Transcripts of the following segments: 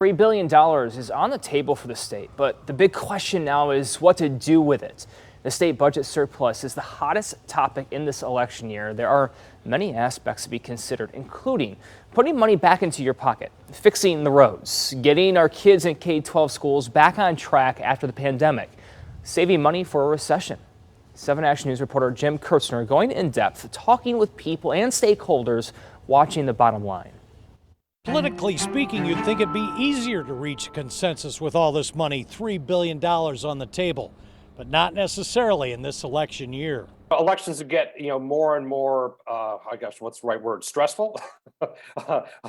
$3 billion is on the table for the state, but the big question now is what to do with it. The state budget surplus is the hottest topic in this election year. There are many aspects to be considered, including putting money back into your pocket, fixing the roads, getting our kids in K-12 schools back on track after the pandemic, saving money for a recession. 7 Action News reporter Jim Kurtzner going in depth, talking with people and stakeholders watching the bottom line. Politically speaking, you'd think it'd be easier to reach a consensus with all this money, $3 billion on the table, but not necessarily in this election year. Elections get, more and more, I guess, what's the right word, stressful,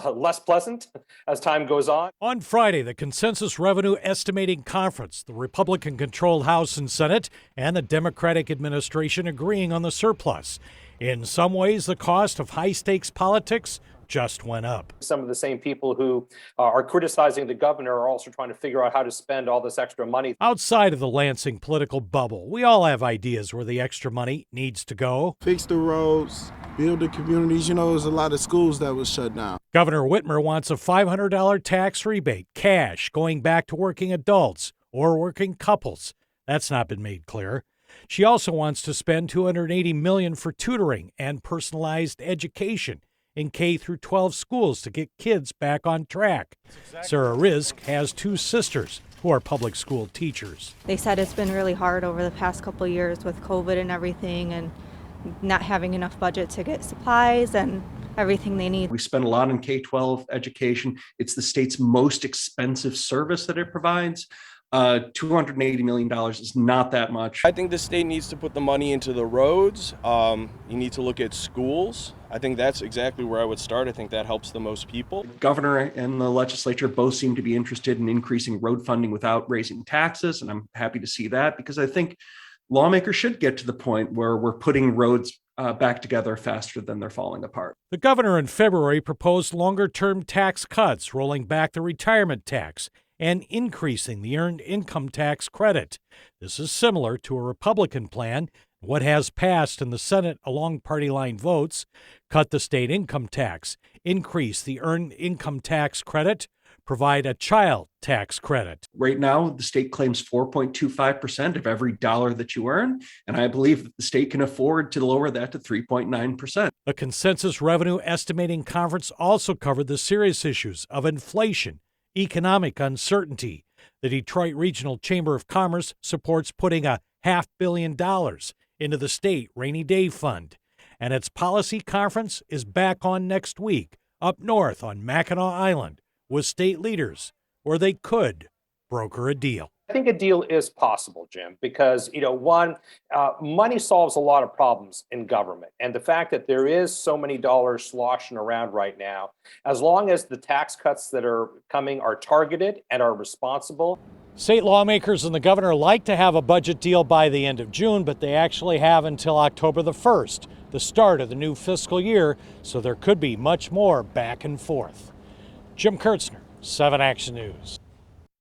less pleasant as time goes on. On Friday, the Consensus Revenue Estimating Conference, the Republican-controlled House and Senate, and the Democratic administration agreeing on the surplus. In some ways, the cost of high-stakes politics just went up. Some of the same people who are criticizing the governor are also trying to figure out how to spend all this extra money. Outside of the Lansing political bubble, we all have ideas where the extra money needs to go. Fix the roads, build the communities. There's a lot of schools that was shut down. Governor Whitmer wants a $500 tax rebate, cash, going back to working adults or working couples. That's not been made clear. She also wants to spend $280 million for tutoring and personalized education in K-12 schools to get kids back on track. Sarah Rizk has 2 sisters who are public school teachers. They said it's been really hard over the past couple of years with COVID and everything, and not having enough budget to get supplies and everything they need. We spend a lot on K-12 education. It's the state's most expensive service that it provides. $280 million is not that much. I think the state needs to put the money into the roads. You need to look at schools. I think that's exactly where I would start. I think that helps the most people. The governor and the legislature both seem to be interested in increasing road funding without raising taxes, and I'm happy to see that because I think lawmakers should get to the point where we're putting roads back together faster than they're falling apart. The governor in February proposed longer-term tax cuts, rolling back the retirement tax and increasing the earned income tax credit. This is similar to a Republican plan. What has passed in the Senate along party line votes: cut the state income tax, increase the earned income tax credit, provide a child tax credit. Right now, the state claims 4.25% of every dollar that you earn, and I believe that the state can afford to lower that to 3.9%. The Consensus Revenue Estimating Conference also covered the serious issues of inflation, economic uncertainty. The Detroit Regional Chamber of Commerce supports putting a $500 million into the state rainy day fund. And its policy conference is back on next week up north on Mackinac Island with state leaders where they could broker a deal. I think a deal is possible, Jim, because, money solves a lot of problems in government. And the fact that there is so many dollars sloshing around right now, as long as the tax cuts that are coming are targeted and are responsible. State lawmakers and the governor like to have a budget deal by the end of June, but they actually have until October the 1st, the start of the new fiscal year, so there could be much more back and forth. Jim Kurtzner, 7 Action News.